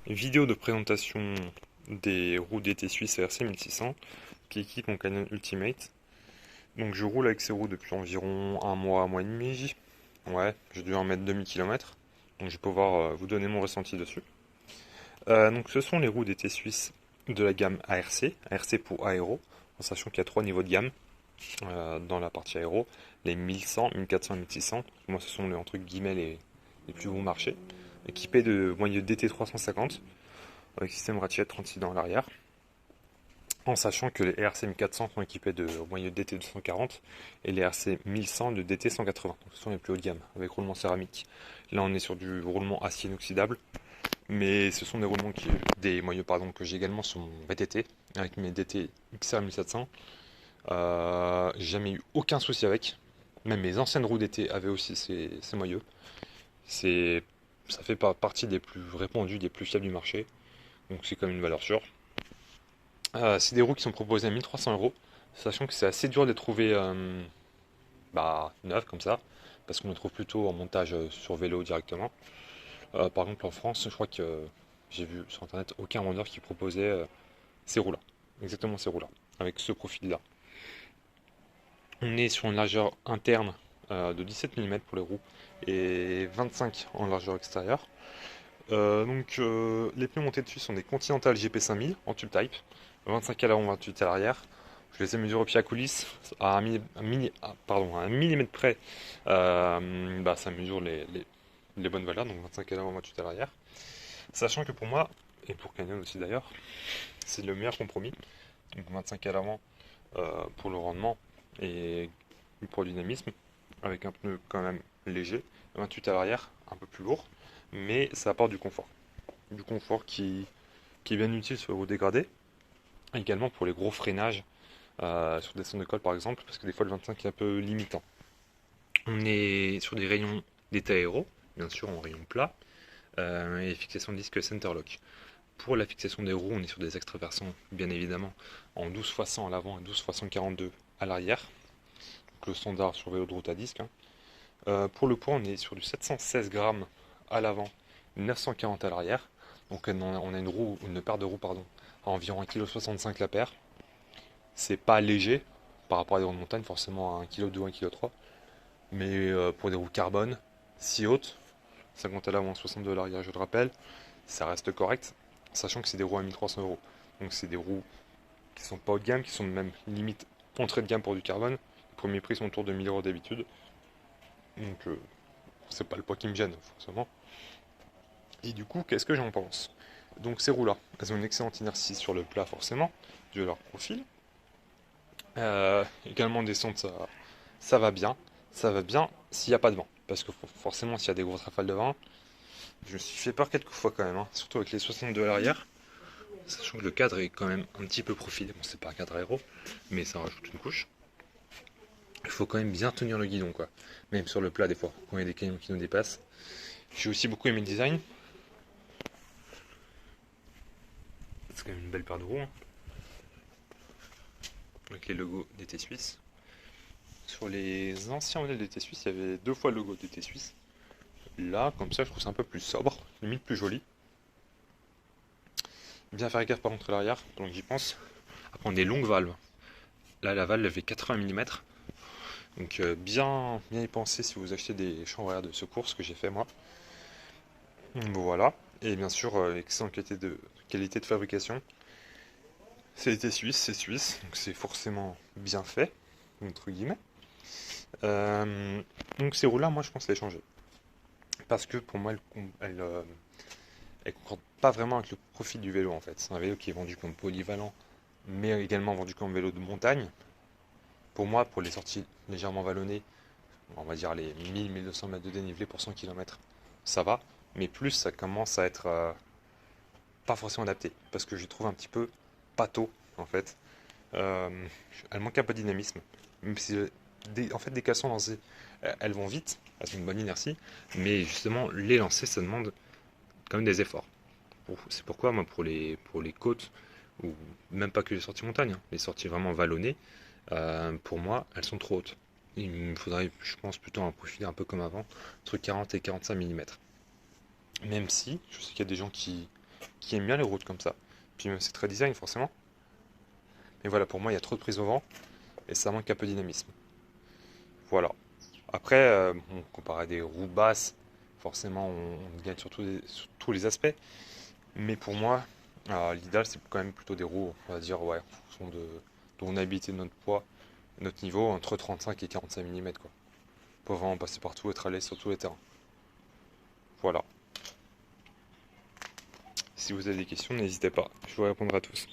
Vidéo de présentation des roues DT Suisse RC 1600 qui équipent mon Canyon Ultimate. Donc je roule avec ces roues depuis environ un mois et demi. Ouais, j'ai dû en mettre 2000 km. Donc je vais pouvoir vous donner mon ressenti dessus. Donc ce sont les roues DT Suisse de la gamme ARC, ARC pour aéro, en sachant qu'il y a trois niveaux de gamme dans la partie aéro, les 1100, 1400 et 1600. Moi ce sont les, entre guillemets les plus bons marchés, équipés de moyeux DT 350 avec système ratchet 36 dans l'arrière, en sachant que les RC 1400 sont équipés de moyeux DT 240 et les RC 1100 de DT 180. Donc ce sont les plus haut de gamme avec roulement céramique. Là on est sur du roulement acier inoxydable, mais ce sont des roulements des moyeux que j'ai également sur mon VTT avec mes DT XR 1700. J'ai jamais eu aucun souci avec. Même mes anciennes roues d'été avaient aussi ces moyeux. C'est, ça fait partie des plus répandus, des plus fiables du marché. Donc c'est comme une valeur sûre. C'est des roues qui sont proposées à 1300 €, sachant que c'est assez dur de les trouver neuves comme ça, parce qu'on les trouve plutôt en montage sur vélo directement. Par exemple en France, je crois que j'ai vu sur internet aucun vendeur qui proposait ces roues-là. Exactement ces roues-là, avec ce profil-là. On est sur une largeur interne de 17 mm pour les roues et 25 en largeur extérieure. Les pneus montés dessus sont des Continental GP5000 en tube type, 25 à l'avant, 28 à l'arrière. Je les ai mesurés au pied à coulisses à à 1 millimètre près. Ça mesure les bonnes valeurs, donc 25 à l'avant, 28 à l'arrière. Sachant que pour moi, et pour Canyon aussi d'ailleurs, c'est le meilleur compromis. Donc 25 à l'avant pour le rendement et pour le dynamisme, avec un pneu quand même léger, 28 à l'arrière, un peu plus lourd, mais ça apporte du confort. Du confort qui est bien utile sur les routes dégradées, également pour les gros freinages sur des sons de colle par exemple, parce que des fois le 25 est un peu limitant. On est sur des rayons d'état aéro, bien sûr en rayon plat, et fixation de disque centerlock. Pour la fixation des roues, on est sur des extraversants, bien évidemment, en 12 x 100 à l'avant et 12 x 142 à l'arrière. Donc le standard sur vélo de route à disque. Pour le poids, on est sur du 716 grammes à l'avant, 940 à l'arrière. Donc on a une paire de roues à environ 1,65 kg la paire. C'est pas léger par rapport à des roues de montagne, forcément à 1,2 kg, 1,3 kg. Mais pour des roues carbone, si hautes, 50 à l'avant, 62 à l'arrière, je le rappelle, ça reste correct, sachant que c'est des roues à 1300 €. Donc c'est des roues qui sont pas haut de gamme, qui sont même limite entrée de gamme pour du carbone. Les premiers prix sont autour de 1000 € d'habitude. Donc c'est pas le poids qui me gêne, forcément. Et du coup, qu'est-ce que j'en pense? Donc ces roues-là, elles ont une excellente inertie sur le plat, forcément, dû à leur profil. Également descente, ça va bien. Ça va bien s'il n'y a pas de vent. Parce que forcément, s'il y a des grosses rafales de vent, je me suis fait peur quelques fois quand même, hein, surtout avec les 62 à l'arrière. Sachant que le cadre est quand même un petit peu profilé. Bon, c'est pas un cadre aéro, mais ça rajoute une couche. Il faut quand même bien tenir le guidon, quoi. Même sur le plat, des fois, quand il y a des camions qui nous dépassent. J'ai aussi beaucoup aimé le design. C'est quand même une belle paire de roues, hein, avec les logos DT Suisse. Sur les anciens modèles DT Suisse, il y avait deux fois le logo DT Suisse. Là, comme ça, je trouve ça un peu plus sobre, limite plus joli. Bien faire gaffe par contre à l'arrière, donc j'y pense. À prendre des longues valves. Là, la valve elle fait 80 mm. Donc bien y penser si vous achetez des chambres à air de secours, ce que j'ai fait moi. Bon, voilà. Et bien sûr, excellente qualité de fabrication. C'est suisse, c'est suisse, donc c'est forcément bien fait, entre guillemets. Donc ces roues-là, moi je pense les changer. Parce que pour moi, elles concordent pas vraiment avec le profil du vélo en fait. C'est un vélo qui est vendu comme polyvalent, mais également vendu comme vélo de montagne. Pour moi, pour les sorties légèrement vallonnées, on va dire les 1000-1200 mètres de dénivelé pour 100 km, ça va. Mais plus, ça commence à être pas forcément adapté. Parce que je trouve un petit peu pâteau, en fait. Elle manque un peu de dynamisme. Même si, en fait, dès qu'elles sont lancées, elles vont vite, elles ont une bonne inertie. Mais justement, les lancer, ça demande quand même des efforts. C'est pourquoi, moi, pour les côtes, ou même pas que les sorties montagne, hein, les sorties vraiment vallonnées, pour moi, elles sont trop hautes. Il me faudrait, je pense, plutôt un profil un peu comme avant, entre 40 et 45 mm. Même si, je sais qu'il y a des gens qui aiment bien les routes comme ça. Puis c'est très design forcément. Mais voilà, pour moi, il y a trop de prise au vent et ça manque un peu de dynamisme. Voilà. Après, comparé à des roues basses, forcément, on gagne sur tous les aspects. Mais pour moi, l'idéal, c'est quand même plutôt des roues, on va dire, ouais, en fonction de mon habité, de notre poids, notre niveau, entre 35 et 45 mm, quoi. Pour vraiment passer partout, être à l'aise sur tous les terrains. Voilà. Si vous avez des questions, n'hésitez pas, je vous répondrai à tous.